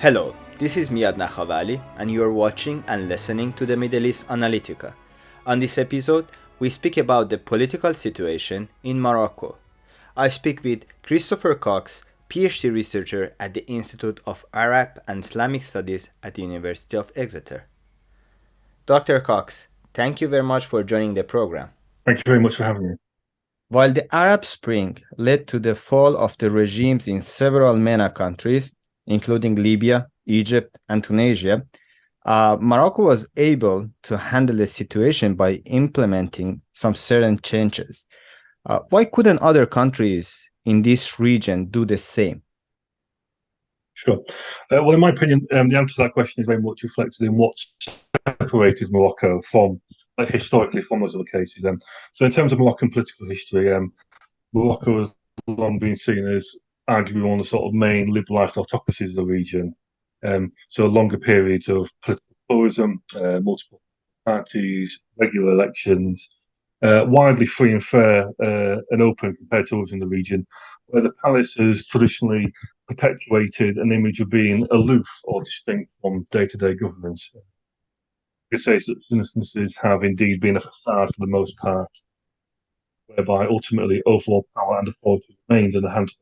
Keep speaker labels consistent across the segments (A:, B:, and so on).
A: Hello, this is Miyad Nakhavali, and you are watching and listening to the Middle East Analitika. On this episode, we speak about the political situation in Morocco. I speak with Christopher Cox, PhD researcher at the Institute of Arab and Islamic Studies at the University of Exeter. Dr. Cox, thank you very much for joining the program.
B: Thank you very much for having me.
A: While the Arab Spring led to the fall of the regimes in several MENA countries, including Libya, Egypt, and Tunisia, Morocco was able to handle the situation by implementing some certain changes. Why couldn't other countries in this region do the same?
B: Sure. Well, in my opinion, the answer to that question is very much reflected in what separated Morocco from, historically, from those other cases. So, in terms of Moroccan political history, Morocco has long been seen as arguably one of the sort of main liberalised autocracies of the region. So, longer periods of political pluralism, multiple parties, regular elections, widely free and fair and open compared to others in the region, where the palace has traditionally perpetuated an image of being aloof or distinct from day-to-day governance. You could say such instances have indeed been a facade for the most part, whereby ultimately overall power and authority remained in the hands of the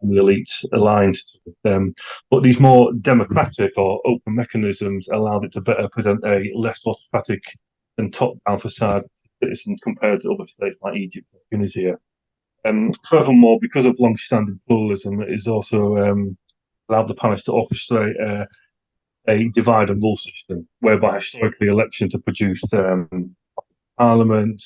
B: and the elites aligned to them. But these more democratic or open mechanisms allowed it to better present a less autocratic and top-down facade to citizens compared to other states like Egypt or Tunisia. Furthermore, because of long-standing pluralism, it is also allowed the palace to orchestrate a divide and rule system, whereby historically elections have produced parliament,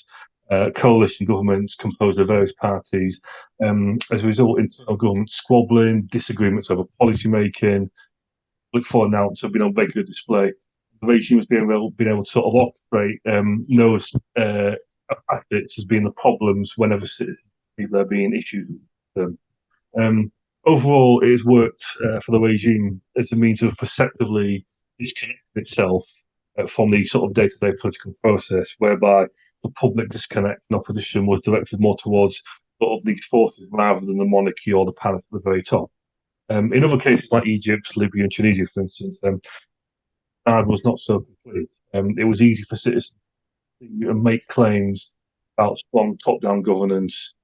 B: coalition governments composed of various parties. As a result, internal government squabbling, disagreements over policy making, public falling outs have been on regular display. The regime has been able to sort of operate knows practice as being the problems whenever there being issues with them. Overall, it has worked for the regime as a means of perceptively disconnecting itself from the sort of day-to-day political process, whereby the public disconnect and opposition was directed more towards sort of these forces rather than the monarchy or the palace at the very top. In other cases like Egypt, Libya, and Tunisia, for instance, was not so complete. It was easy for citizens to make claims about strong top-down governance.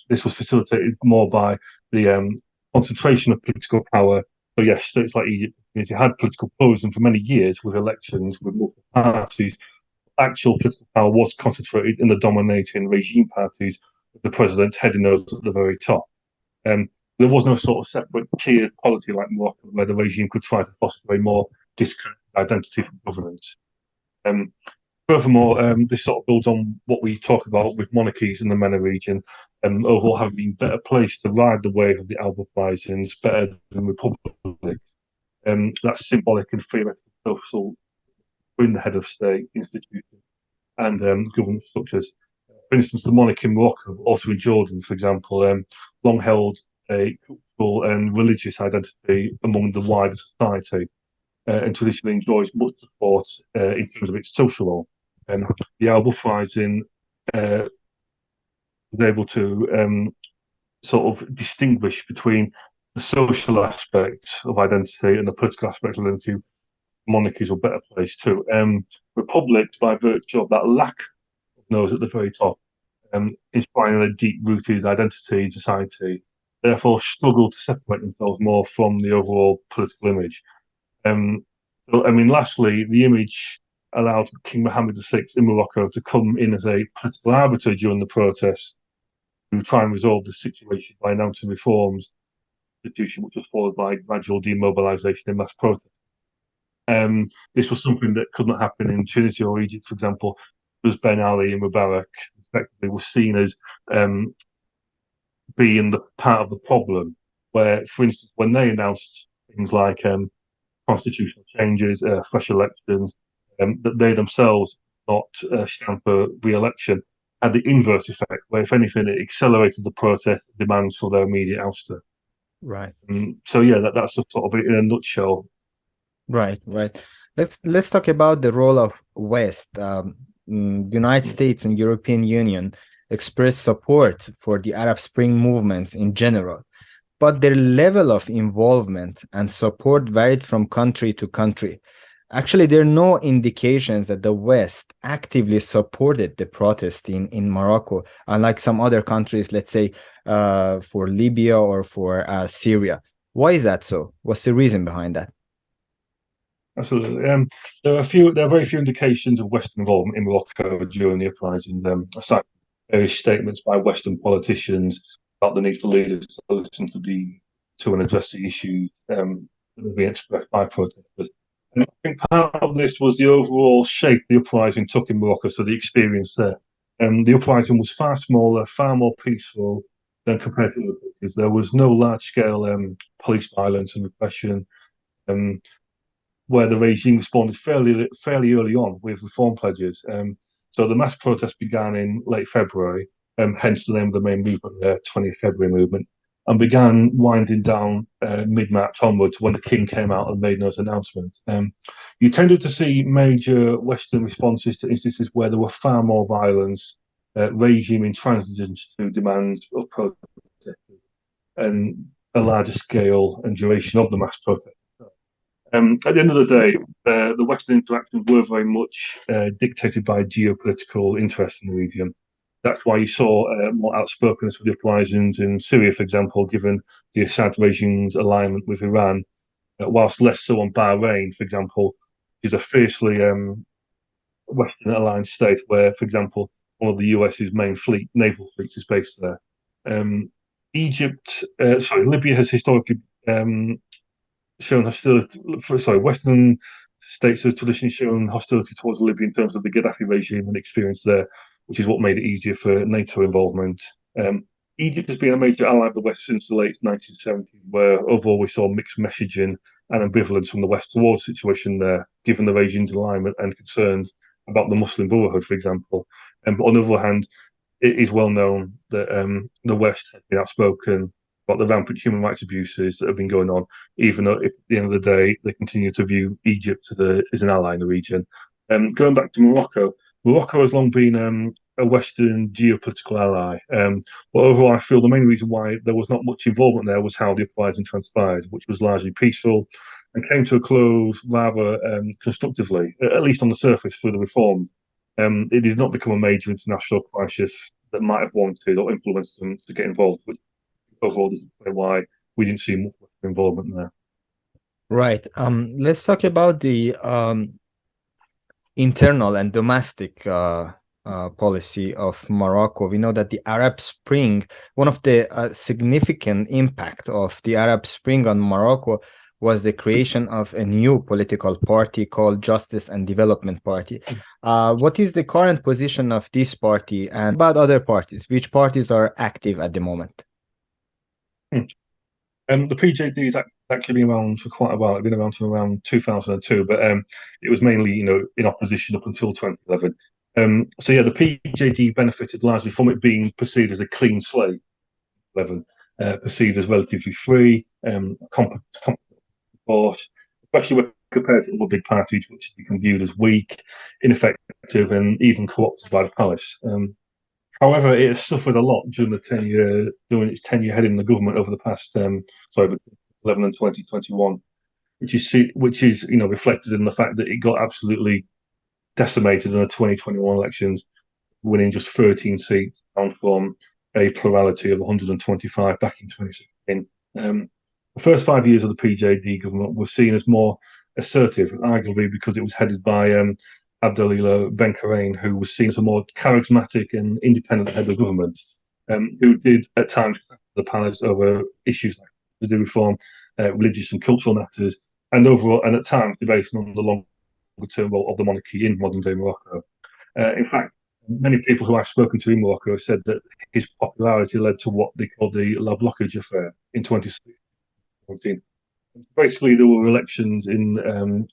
B: This was facilitated more by the concentration of political power. So yes, states like Egypt had political pluralism for many years with elections with multiple parties. Actual political power was concentrated in the dominating regime parties, with the president heading those at the very top. There was no sort of separate tiered polity like Morocco, where the regime could try to foster a more disconnected identity from governance. Furthermore, this sort of builds on what we talk about with monarchies in the MENA region, and overall having been better placed to ride the wave of the Arab uprisings better than republics. That's symbolic and theoretical social between the head of state, institutions, and government structures. For instance, the monarch in Morocco, also in Jordan, for example, long held a cultural and religious identity among the wider society, and traditionally enjoys much support in terms of its social role. The Arab uprising was able to sort of distinguish between the social aspect of identity and the political aspect of identity. Monarchies were better placed too. Republics, by virtue of that lack of those at the very top, inspiring a deep-rooted identity in society, therefore struggle to separate themselves more from the overall political image. Lastly, the image allowed King Mohammed VI in Morocco to come in as a political arbiter during the protests to try and resolve the situation by announcing reforms, institution which was followed by gradual demobilization and mass protest. This was something that could not happen in Tunisia or Egypt, for example, because Ben Ali and Mubarak effectively were seen as being the part of the problem. Where, for instance, when they announced things like constitutional changes, fresh elections, that they themselves not stand for re-election, had the inverse effect, where if anything, it accelerated the protest demands for their immediate ouster.
A: Right.
B: So yeah, that's sort of it in a nutshell.
A: Right. Let's talk about the role of West. United States and European Union expressed support for the Arab Spring movements in general. but their level of involvement and support varied from country to country. Actually, there are no indications that the West actively supported the protest in Morocco, unlike some other countries, let's say for Libya or for Syria. Why is that so? What's the reason behind that?
B: Absolutely. There are very few indications of Western involvement in Morocco during the uprising. Aside from various statements by Western politicians about the need for leaders to listen to and address the issues that are being expressed by protesters. And I think part of this was the overall shape the uprising took in Morocco, so the experience there. The uprising was far smaller, far more peaceful than compared to other countries. There was no large-scale police violence and repression. Um, where the regime responded fairly early on with reform pledges. So the mass protest began in late February, hence the name of the main movement, the 20th February movement, and began winding down mid-March onwards when the king came out and made those announcements. You tended to see major Western responses to instances where there were far more violence, regime intransigence to demands of protest, and a larger scale and duration of the mass protest. At the end of the day, the Western interactions were very much dictated by geopolitical interests in the region. That's why you saw more outspokenness with the uprisings in Syria, for example, given the Assad regime's alignment with Iran, whilst less so on Bahrain, for example, which is a fiercely Western aligned state where, for example, one of the US's main naval fleets is based there. Um, Libya has historically shown hostility. Sorry, Western states have traditionally shown hostility towards Libya in terms of the Gaddafi regime and experience there, which is what made it easier for NATO involvement. Um, Egypt has been a major ally of the West since the late 1970s, where overall we saw mixed messaging and ambivalence from the West towards the situation there, given the regime's alignment and concerns about the Muslim Brotherhood, for example. But on the other hand, it is well known that the West has been outspoken about the rampant human rights abuses that have been going on, even though at the end of the day they continue to view Egypt as an ally in the region. Going back to Morocco, Morocco has long been a Western geopolitical ally. But overall, I feel the main reason why there was not much involvement there was how the uprising transpired, which was largely peaceful and came to a close rather constructively, at least on the surface, through the reform. It did not become a major international crisis that might have wanted or influenced them to get involved, which overall doesn't explain why we didn't see much involvement there.
A: Right. Let's talk about the internal and domestic policy of Morocco. We know that the Arab Spring, one of the significant impact of the Arab Spring on Morocco was the creation of a new political party called Justice and Development Party. What is the current position of this party and about other parties? Which parties are active at the moment?
B: The PJD has actually been around for quite a while. It's been around from around 2002, but it was mainly, in opposition up until 2011. So yeah, the PJD benefited largely from it being perceived as a clean slate. 11, perceived as relatively free, competent force, especially when compared to other big parties, which have become viewed as weak, ineffective, and even co-opted by the palace. However, it has suffered a lot during its tenure heading the government over the past between 11 and 2021, which is reflected in the fact that it got absolutely decimated in the 2021 elections, winning just 13 seats down from a plurality of 125 back in 2016. The first 5 years of the PJD government were seen as more assertive, arguably because it was headed by Abdelilah Ben Karain, who was seen as a more charismatic and independent head of government, who did at times the palace over issues like the reform, religious and cultural matters, and overall, and at times debating on the longer term role of the monarchy in modern day Morocco. In fact, many people who I've spoken to in Morocco have said that his popularity led to what they call the La Blockage affair in 2017. Basically, there were elections in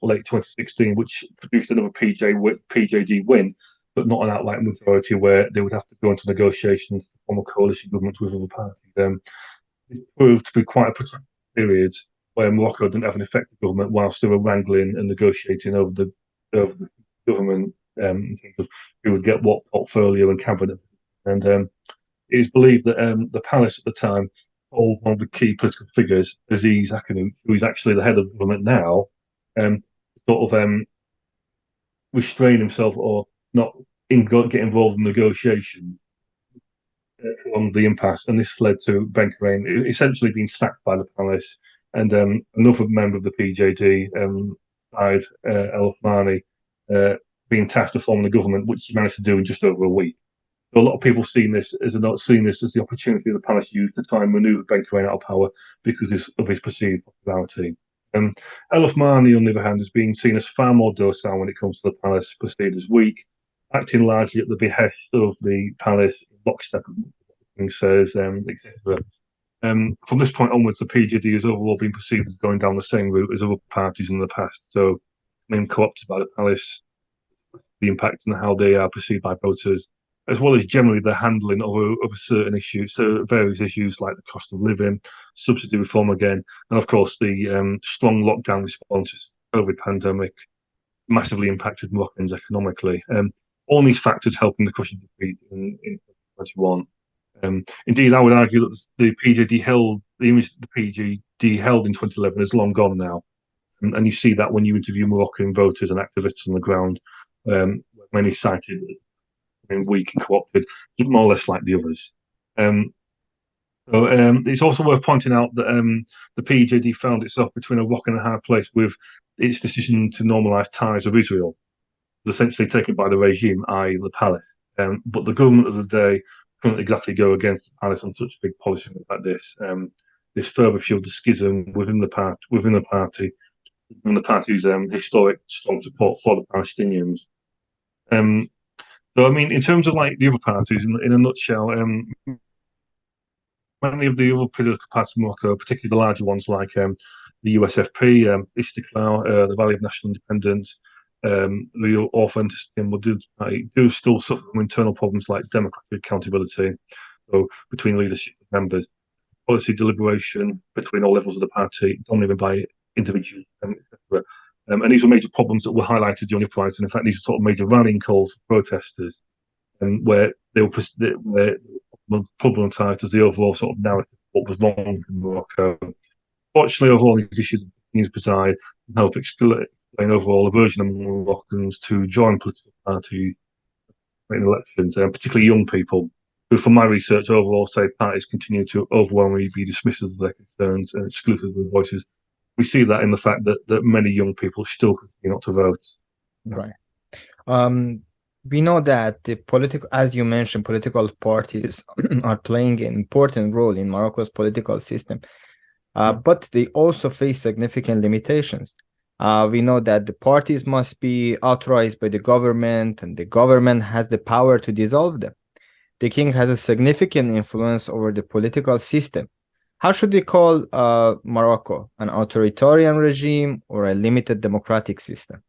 B: late 2016, which produced another PJD win, but not an outright majority where they would have to go into negotiations to form a coalition government with other parties. It proved to be quite a protracted period where Morocco didn't have an effective government whilst they were wrangling and negotiating over the government in terms of who would get what portfolio and cabinet. And it is believed that the palace at the time hold one of the key political figures, Aziz Akanout, who is actually the head of the government now, sort of restrain himself or not get involved in negotiations on the impasse, and this led to Ben Crane essentially being sacked by the palace, and another member of the PJD, Said El Othmani, being tasked with forming the government, which he managed to do in just over a week. So a lot of people seeing this as the opportunity the palace used to try and manoeuvre Ben Crane out of power because of his perceived popularity. El Othmani, on the other hand, is being seen as far more docile when it comes to the palace, perceived as weak, acting largely at the behest of the palace, lockstep says, etc. From this point onwards, the PJD has overall been perceived as going down the same route as other parties in the past. So, being co-opted by the palace, the impact on how they are perceived by voters, as well as generally the handling of a certain issue, so various issues like the cost of living, subsidy reform again, and of course the strong lockdown responses to the COVID pandemic massively impacted Moroccans economically. All these factors helping the crushing defeat in 2021. Indeed, I would argue that the image the PJD held in 2011 is long gone now, and you see that when you interview Moroccan voters and activists on the ground, many cited weak and co-opted, more or less like the others. It's also worth pointing out that the PJD found itself between a rock and a hard place with its decision to normalise ties with Israel, was essentially taken by the regime, i.e., the palace. But the government of the day couldn't exactly go against the palace on such big policy like this. This further fueled the schism within the party's historic strong support for the Palestinians. So, I mean, in terms of like the other parties, in a nutshell, many of the other political parties in Morocco, particularly the larger ones like the USFP, Istiklal, the Valley of National Independence, the Authenticity and Modernity Party, do still suffer from internal problems like democratic accountability, so between leadership and members, policy deliberation between all levels of the party, dominated by individuals, etc. And these were major problems that were highlighted during the uprising. In fact, these were sort of major rallying calls for protesters, where they were problematized as the overall sort of narrative of what was wrong in Morocco. Fortunately, overall, these issues continue to preside and help explain overall aversion among Moroccans to join political parties in elections, particularly young people, who, from my research, overall say parties continue to overwhelmingly be dismissive of their concerns and exclusive of their voices. We see that in the fact that many young people still continue not to vote.
A: Right. We know that as you mentioned, political parties are playing an important role in Morocco's political system, but they also face significant limitations. We know that the parties must be authorized by the government, and the government has the power to dissolve them. The king has a significant influence over the political system. How should we call Morocco? An authoritarian regime or a limited democratic system?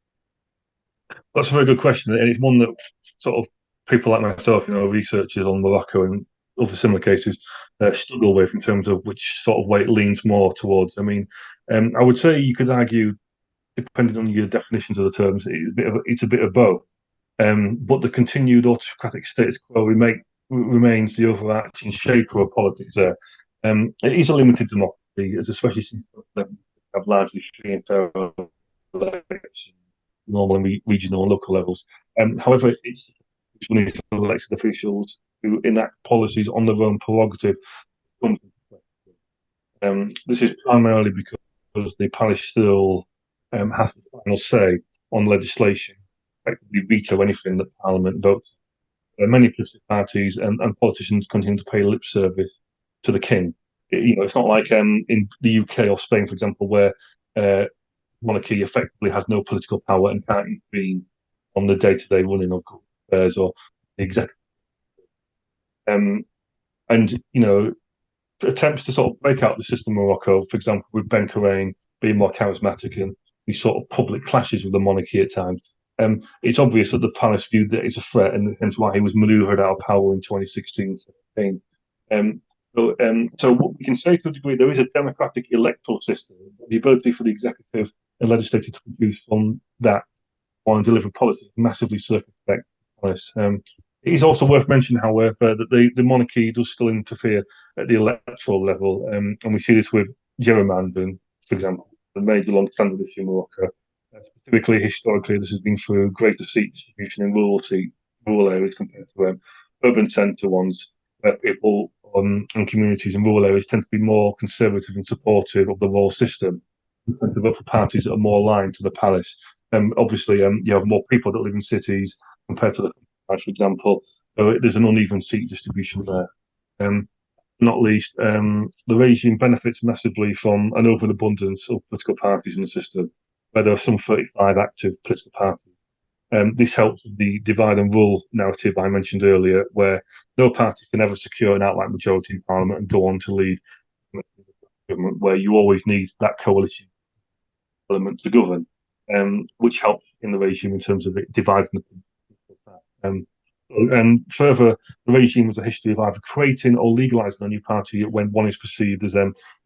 B: That's a very good question, and it's one that sort of people like myself, researchers on Morocco and other similar cases, struggle with in terms of which sort of way it leans more towards. I mean, I would say you could argue, depending on your definitions of the terms, it's a bit of both. But the continued autocratic status quo remains the overarching shaper of politics there. It is a limited democracy, especially since they have largely free and fair elections, normal and regional and local levels. However, it's elected officials who enact policies on their own prerogative. This is primarily because the palace still has the final say on legislation, effectively veto anything that Parliament votes. Many political parties and politicians continue to pay lip service to the king. It's not like in the UK or Spain, for example, where monarchy effectively has no political power and can't intervene on the day-to-day running of affairs or the executive. Attempts to sort of break out the system of Morocco, for example, with Ben Karain being more charismatic and these sort of public clashes with the monarchy at times. It's obvious that the palace viewed that as a threat, and hence why he was manoeuvred out of power in 2016-17. So what we can say to a degree, there is a democratic electoral system. The ability for the executive and legislature to produce on that on deliver policy massively circumspect the palace. It is also worth mentioning, however, that the monarchy does still interfere at the electoral level, and we see this with gerrymandering, for example, the major long-standing issue in Morocco. Specifically, historically, this has been through greater seat distribution in rural areas compared to urban centre ones, where people and communities in rural areas tend to be more conservative and supportive of the royal system, and tend to vote for parties that are more aligned to the palace. Obviously, you have more people that live in cities compared to the for example. So there's an uneven seat distribution there. Not least, the regime benefits massively from an overabundance of political parties in the system, where there are some 35 active political parties. This helps with the divide and rule narrative I mentioned earlier, where no party can ever secure an outright majority in parliament and go on to lead government, where you always need that coalition element to govern, which helps in the regime in terms of it dividing the political class. And further, the regime has a history of either creating or legalizing a new party when one is perceived as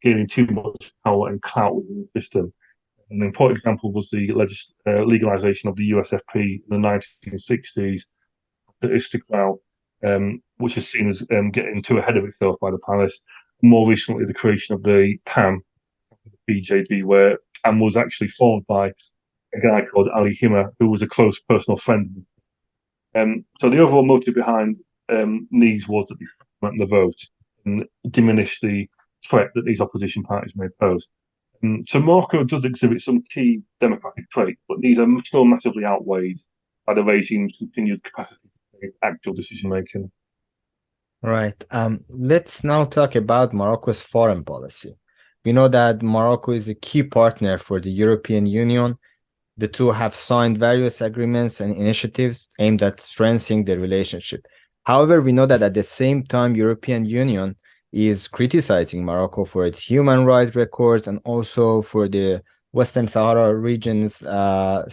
B: gaining too much power and clout within the system. An important example was the legalization of the USFP in the 1960s, the Istiklal, which is seen as getting too ahead of itself by the palace. More recently, the creation of the PAM, the BJD, where PAM was actually formed by a guy called Ali Himmer, who was a close personal friend. So the overall motive behind these was that they fragment the vote and diminish the threat that these opposition parties may pose. So Morocco does exhibit some key democratic traits, but these are still massively outweighed by the regime's continued capacity to make actual decision making.
A: Right. Let's now talk about Morocco's foreign policy. We know that Morocco is a key partner for the European Union. The two have signed various agreements and initiatives aimed at strengthening the relationship. However, we know that at the same time, European Union is criticizing Morocco for its human rights records and also for the Western Sahara region's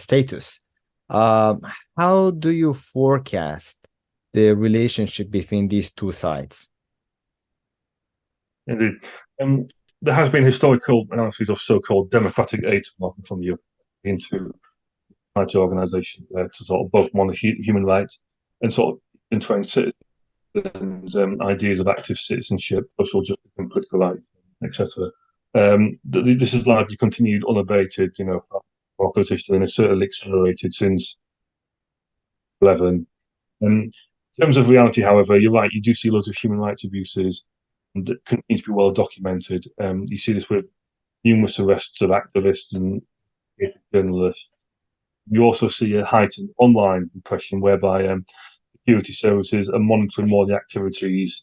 A: status. Um, how do you forecast the relationship between these two sides?
B: Indeed. Um, there has been historical analysis of so-called democratic aid from the Europe into large organisations to sort of both monitor human rights and sort of entrenched citizens' ideas of active citizenship, social justice and political rights, etc. This has largely continued unabated, Morocco's history, and has certainly accelerated since 11. In terms of reality, however, you're right, you do see loads of human rights abuses that continue to be well documented. You see this with numerous arrests of activists and journalists. You also see a heightened online repression whereby security services are monitoring more the activities,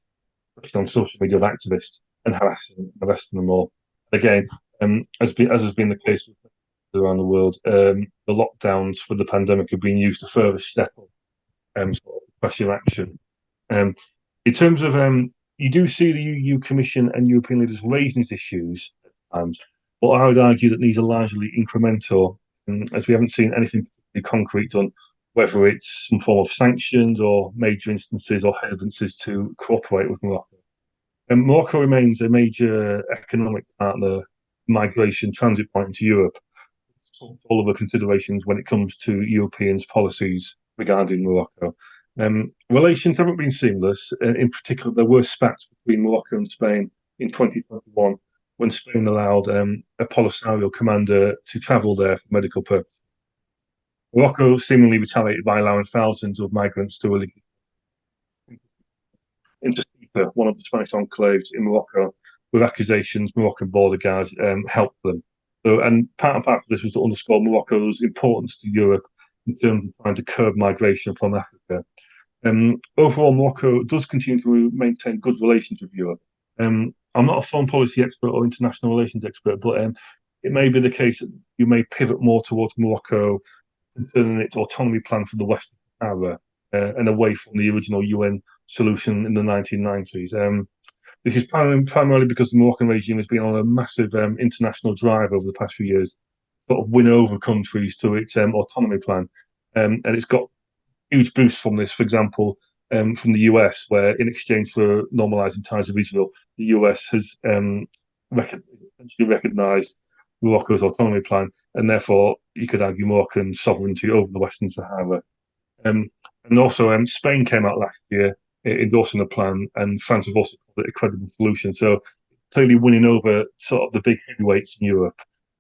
B: especially on social media, of activists and arresting them all. Again, as has been the case around the world, the lockdowns for the pandemic have been used to further step up sort of pressure action. Um, in terms of, you do see the EU Commission and European leaders raising these issues at times, but I would argue that these are largely incremental, as we haven't seen anything concrete done, whether it's some form of sanctions or major instances or hesitancies to cooperate with Morocco. And Morocco remains a major economic partner, migration transit point into Europe. All of the considerations when it comes to Europeans' policies regarding Morocco. Relations haven't been seamless. In particular, there were spats between Morocco and Spain in 2021 when Spain allowed a Polisario commander to travel there for medical purposes. Morocco seemingly retaliated by allowing thousands of migrants to illegally into Ceuta, one of the Spanish enclaves in Morocco, with accusations Moroccan border guards helped them. So, and part of this was to underscore Morocco's importance to Europe in terms of trying to curb migration from Africa. Overall, Morocco does continue to maintain good relations with Europe. I'm not a foreign policy expert or international relations expert, but it may be the case that you may pivot more towards Morocco concerning its autonomy plan for the Western Sahara and away from the original UN solution in the 1990s. This is primarily because the Moroccan regime has been on a massive international drive over the past few years, sort of win over countries to its autonomy plan. And it's got huge boosts from this, for example, from the US, where in exchange for normalizing ties with Israel, the US has essentially recognized Morocco's autonomy plan, and therefore you could argue Moroccan sovereignty over the Western Sahara. And also, Spain came out last year endorsing the plan, and France have also called it a credible solution. So clearly winning over sort of the big heavyweights in Europe.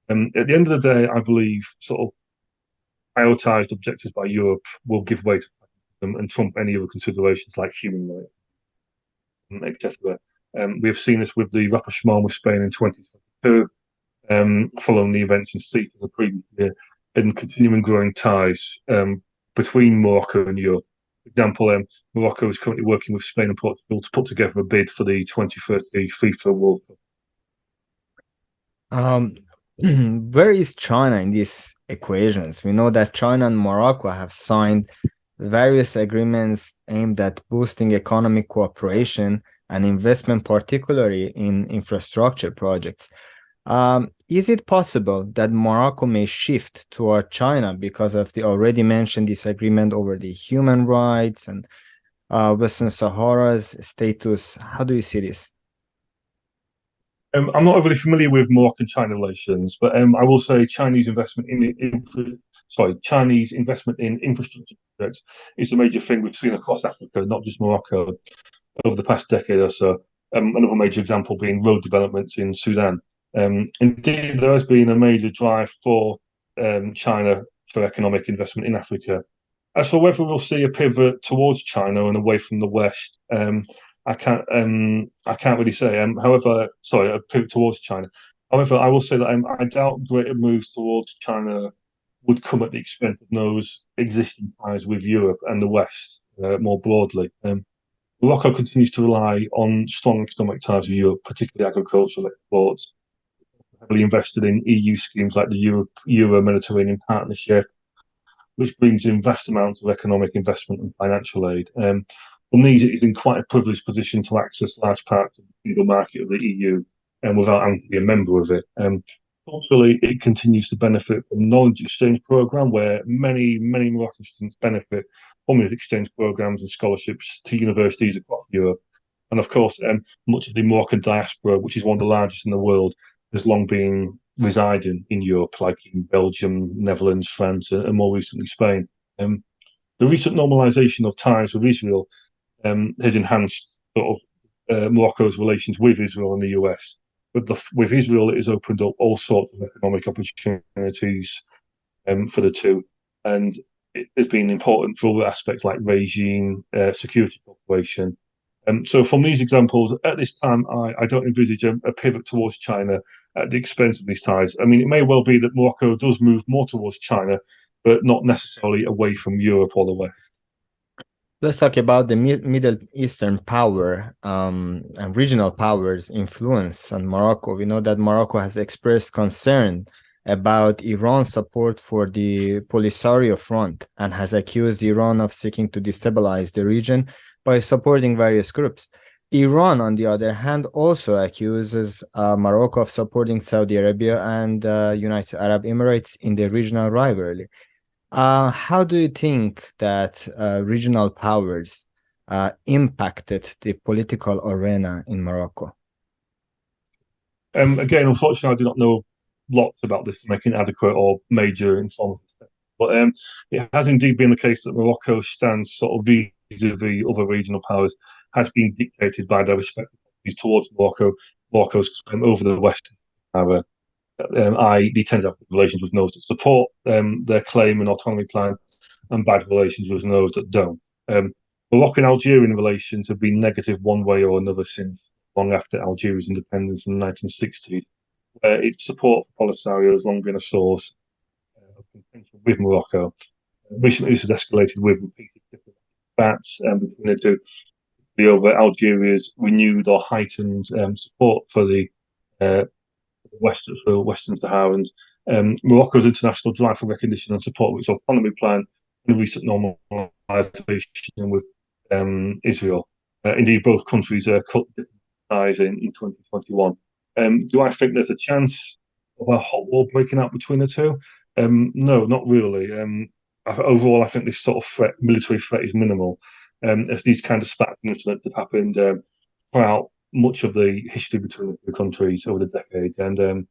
B: At the end of the day, I believe sort of prioritized objectives by Europe will give way to them and trump any other considerations like human rights, etc. We have seen this with the rapprochement with Spain in 2022, following the events in CETA the previous year, and continuing growing ties between Morocco and Europe. For example, Morocco is currently working with Spain and Portugal to put together a bid for the 2030 FIFA World Cup.
A: Um, where is China in these equations? We know that China and Morocco have signed various agreements aimed at boosting economic cooperation and investment, particularly in infrastructure projects. Is it possible that Morocco may shift toward China because of the already mentioned disagreement over the human rights and Western Sahara's status? How do you see this?
B: I'm not overly familiar with Moroccan-China relations, but I will say Chinese investment in infrastructure projects is a major thing we've seen across Africa, not just Morocco, over the past decade or so. Another major example being road developments in Sudan. Indeed, there has been a major drive for China for economic investment in Africa. As for whether we'll see a pivot towards China and away from the West, I can't really say. However, sorry, a pivot towards China. However, I will say that I doubt greater moves towards China would come at the expense of those existing ties with Europe and the West more broadly. Morocco continues to rely on strong economic ties with Europe, particularly agricultural exports, heavily invested in EU schemes like the Euro-Mediterranean Partnership, which brings in vast amounts of economic investment and financial aid. From these, it is in quite a privileged position to access large parts of the single market of the EU and without having to be a member of it. Culturally, it continues to benefit from the knowledge exchange program, where many Moroccan students benefit from these exchange programs and scholarships to universities across Europe. And of course, much of the Moroccan diaspora, which is one of the largest in the world, has long been residing in Europe, like in Belgium, Netherlands, France, and more recently Spain. The recent normalisation of ties with Israel has enhanced sort of Morocco's relations with Israel and the US. With Israel, it has opened up all sorts of economic opportunities for the two, and it has been important for other aspects like regime, security cooperation. So, from these examples, at this time, I don't envisage a pivot towards China at the expense of these ties. I mean, it may well be that Morocco does move more towards China, but not necessarily away from Europe or the West.
A: Let's talk about the Middle Eastern power and regional powers' influence on Morocco. We know that Morocco has expressed concern about Iran's support for the Polisario Front and has accused Iran of seeking to destabilize the region by supporting various groups. Iran, on the other hand, also accuses Morocco of supporting Saudi Arabia and United Arab Emirates in the regional rivalry. How do you think that regional powers impacted the political arena in Morocco?
B: Again, unfortunately, I do not know lots about this to make an adequate or major informed assessment. But it has indeed been the case that Morocco's stance, sort of vis-a-vis other regional powers, has been dictated by their respective policies towards Morocco's over the Western Sahara, i.e., they tend to have relations with those that support their claim and autonomy plan, and bad relations with those that don't. Moroccan Algerian relations have been negative one way or another since long after Algeria's independence in the 1960s, where its support for Polisario has long been a source of contention with Morocco. Recently, this has escalated with repeated diplomatic spats between the two, over Algeria's renewed or heightened support for the uh, Western Saharans. Morocco's international drive for recognition and support of its autonomy plan and recent normalisation with Israel. Indeed, both countries cut ties in 2021. Do I think there's a chance of a hot war breaking out between the two? No, not really. Overall, I think this sort of military threat is minimal, as these kind of spat incidents have happened throughout much of the history between the two countries over the decades. And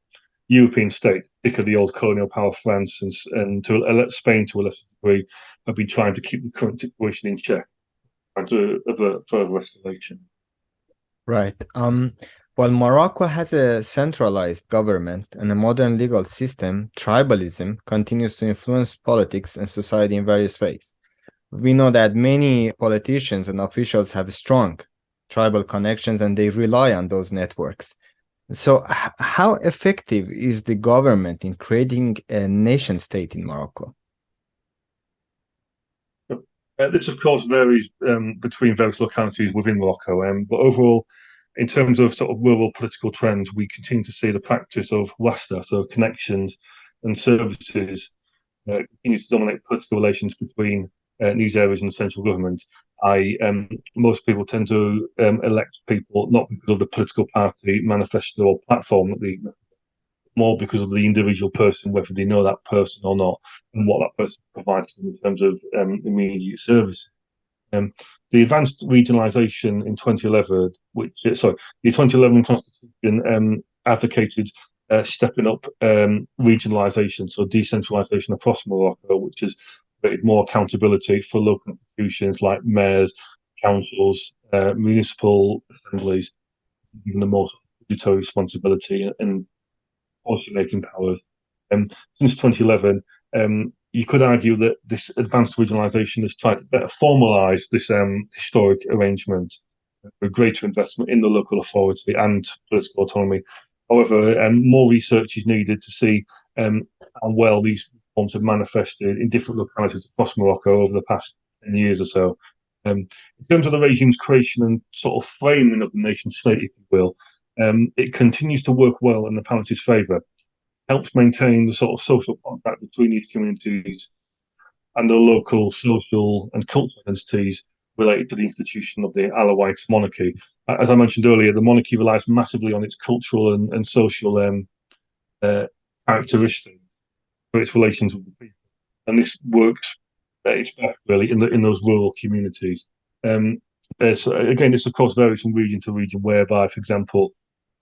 B: European states, particularly the old colonial power France and to Spain to a lesser degree, have been trying to keep the current situation in check and to avert further escalation.
A: Right. While Morocco has a centralized government and a modern legal system, tribalism continues to influence politics and society in various ways. We know that many politicians and officials have strong tribal connections and they rely on those networks. So, how effective is the government in creating a nation state in Morocco?
B: This, of course, varies between various localities within Morocco, but overall, in terms of sort of rural political trends, we continue to see the practice of wasta, so connections and services, continues to dominate political relations between these areas and the central government. Most people tend to elect people not because of the political party manifesto or platform that they more because of the individual person, whether they know that person or not, and what that person provides them in terms of immediate service. Um, the advanced regionalisation in 2011, the 2011 constitution advocated stepping up regionalisation, so decentralisation across Morocco, which has created more accountability for local institutions like mayors, councils, municipal assemblies, giving them more budgetary responsibility and policy-making powers. Since 2011, you could argue that this advanced regionalisation has tried to better formalise this historic arrangement with greater investment in the local authority and political autonomy. However, more research is needed to see how well these reforms have manifested in different localities across Morocco over the past 10 years or so. In terms of the regime's creation and sort of framing of the nation state, if you will, it continues to work well in the palace's favour, helps maintain the sort of social contact between these communities and the local social and cultural entities related to the institution of the Alawite monarchy. As I mentioned earlier, the monarchy relies massively on its cultural and social characteristics for its relations with the people, and this works at its best really in those rural communities. So again, this of course varies from region to region, whereby, for example,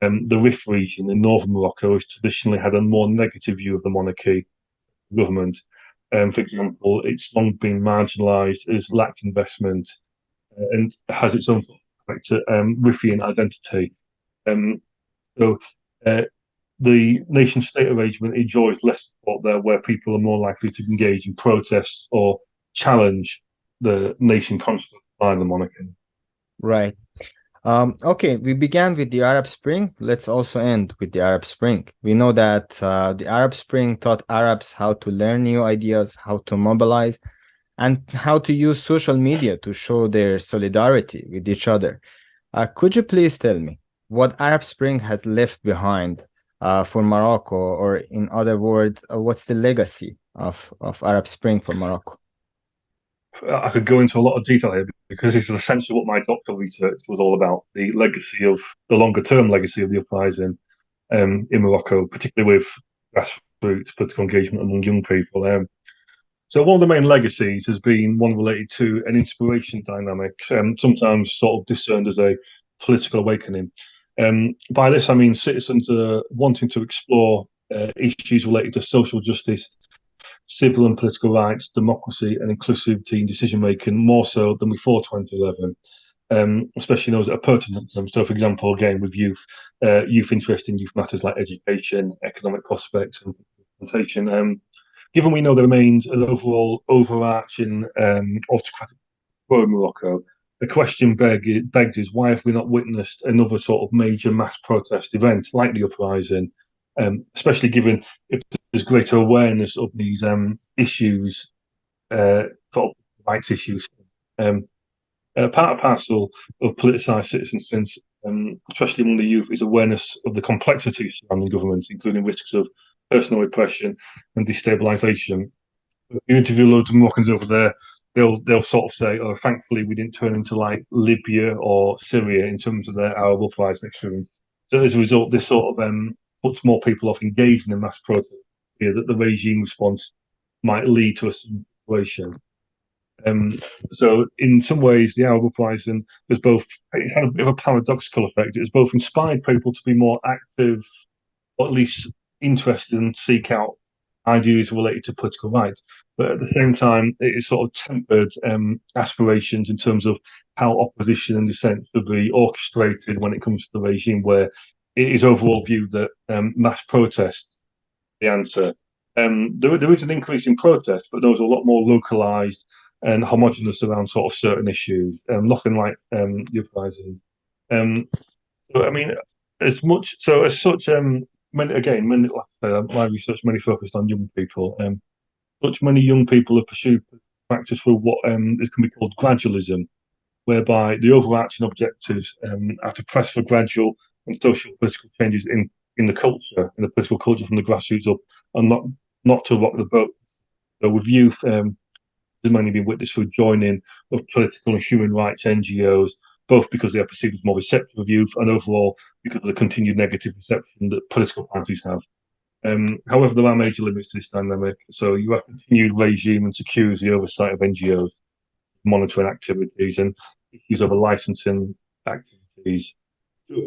B: the Rif region in northern Morocco has traditionally had a more negative view of the monarchy government. For example, it's long been marginalised, has lacked investment, and has its own character, Rifian identity. Um, so uh, the nation state arrangement enjoys less support there, where people are more likely to engage in protests or challenge the nation construct by the monarchy.
A: Right. Okay, we began with the Arab Spring. Let's also end with the Arab Spring. We know that the Arab Spring taught Arabs how to learn new ideas, how to mobilize, and how to use social media to show their solidarity with each other. Could you please tell me what Arab Spring has left behind for Morocco, or in other words, what's the legacy of Arab Spring for Morocco?
B: I could go into a lot of detail here because this is essentially what my doctoral research was all about, the longer term legacy of the uprising in Morocco, particularly with grassroots political engagement among young people. So one of the main legacies has been one related to an inspiration dynamic, sometimes sort of discerned as a political awakening. By this, I mean citizens wanting to explore issues related to social justice, civil and political rights, democracy, and inclusivity in decision making more so than before 2011. Especially those that are pertinent to them. So, for example, again with youth interest in youth matters like education, economic prospects, and implementation. Given we know there remains an overall overarching autocratic power in Morocco, the question begged is why have we not witnessed another sort of major mass protest event like the uprising, especially given if there's greater awareness of these issues, sort of rights issues. Um, Part and parcel of politicised citizens, since especially among the youth, is awareness of the complexities surrounding governments, including risks of personal repression and destabilisation. If you interview loads of Moroccans over there, they'll sort of say, "Oh, thankfully we didn't turn into like Libya or Syria in terms of their Arab uprising experience." So as a result, this sort of puts more people off engaging in mass protest, fear that the regime response might lead to a situation. Um, so in some ways, the Arab uprising was both, it had a bit of a paradoxical effect. It was both inspired people to be more active, or at least interested and seek out ideas related to political rights. But at the same time, it is sort of tempered aspirations in terms of how opposition and dissent should be orchestrated when it comes to the regime, where it is overall viewed that mass protest the answer. There is an increase in protest, but those are a lot more localized and homogenous around sort of certain issues. Nothing like the uprising. Um, so I mean, as much so as such. Many, like I say, my research mainly focused on young people. Such many young people have pursued practice for what can be called gradualism, whereby the overarching objectives are to press for gradual and social political changes in the culture, in the political culture from the grassroots up, and not to rock the boat. So with youth, there's mainly been witnessed through joining of political and human rights NGOs, both because they are perceived as more receptive of youth and overall because of the continued negative reception that political parties have. However, there are major limits to this dynamic. So you have continued regime and security oversight of NGOs, monitoring activities, and issues over licensing activities.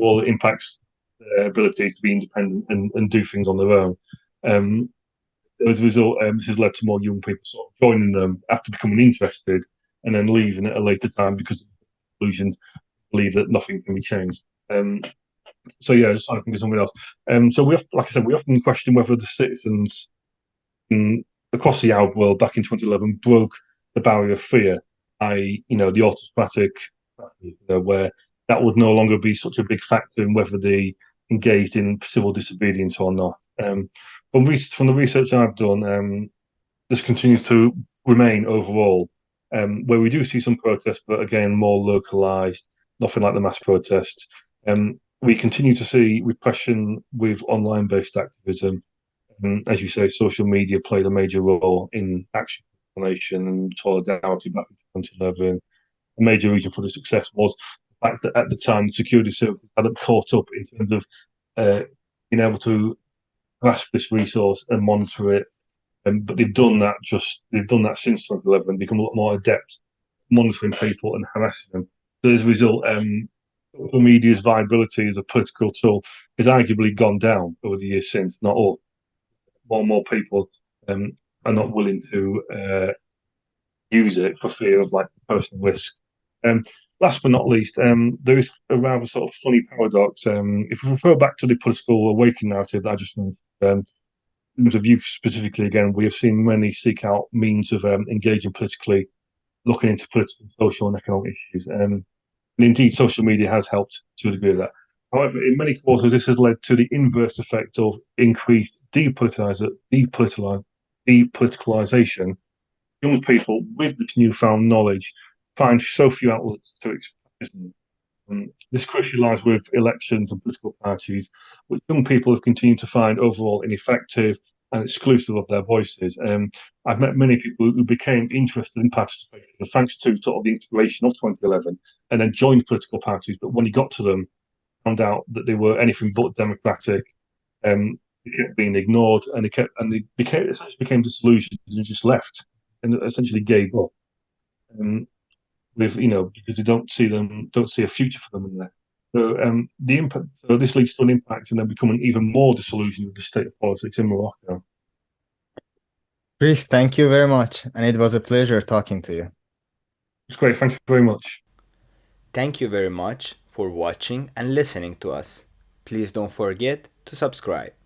B: All it impacts their ability to be independent and do things on their own. Um, as a result, this has led to more young people sort of joining them after becoming interested and then leaving at a later time because of the conclusions believe that nothing can be changed. So yeah, just trying to think of something else. So we have, like I said, we often question whether the citizens across the Arab world back in 2011 broke the barrier of fear, i.e., the autocratic, where that would no longer be such a big factor in whether they engaged in civil disobedience or not. From the research I've done, this continues to remain overall, where we do see some protests, but again, more localized, nothing like the mass protests. We continue to see repression with online based activism. As you say, social media played a major role in action coordination and solidarity back in 2011. A major reason for the success was the fact that at the time the security services hadn't caught up in terms of being able to grasp this resource and monitor it. But they've done that since 2011, become a lot more adept monitoring people and harassing them. So as a result, social media's viability as a political tool has arguably gone down over the years since, not up. More and more people are not willing to use it for fear of like personal risk. Um, Last but not least, there is a rather sort of funny paradox. If we refer back to the political awakening narrative that I just mentioned, in terms of youth specifically, again, we have seen many seek out means of engaging politically, looking into political, social, and economic issues. And indeed, social media has helped to a degree of that. However, in many quarters, this has led to the inverse effect of increased depoliticalization. Young people with this newfound knowledge find so few outlets to express them. This crucially lies with elections and political parties, which young people have continued to find overall ineffective and exclusive of their voices. I've met many people who became interested in participation thanks to sort of the inspiration of 2011 and then joined political parties, but when he got to them, found out that they were anything but democratic. They kept being ignored, and they became disillusioned and just left, and essentially gave up. Um, with because they don't see a future for them in there. So the impact. So this leads to an impact, and then becoming even more disillusioned with the state of politics in Morocco.
A: Chris, thank you very much, and it was a pleasure talking to you.
B: It's great. Thank you very much.
A: Thank you very much for watching and listening to us. Please don't forget to subscribe.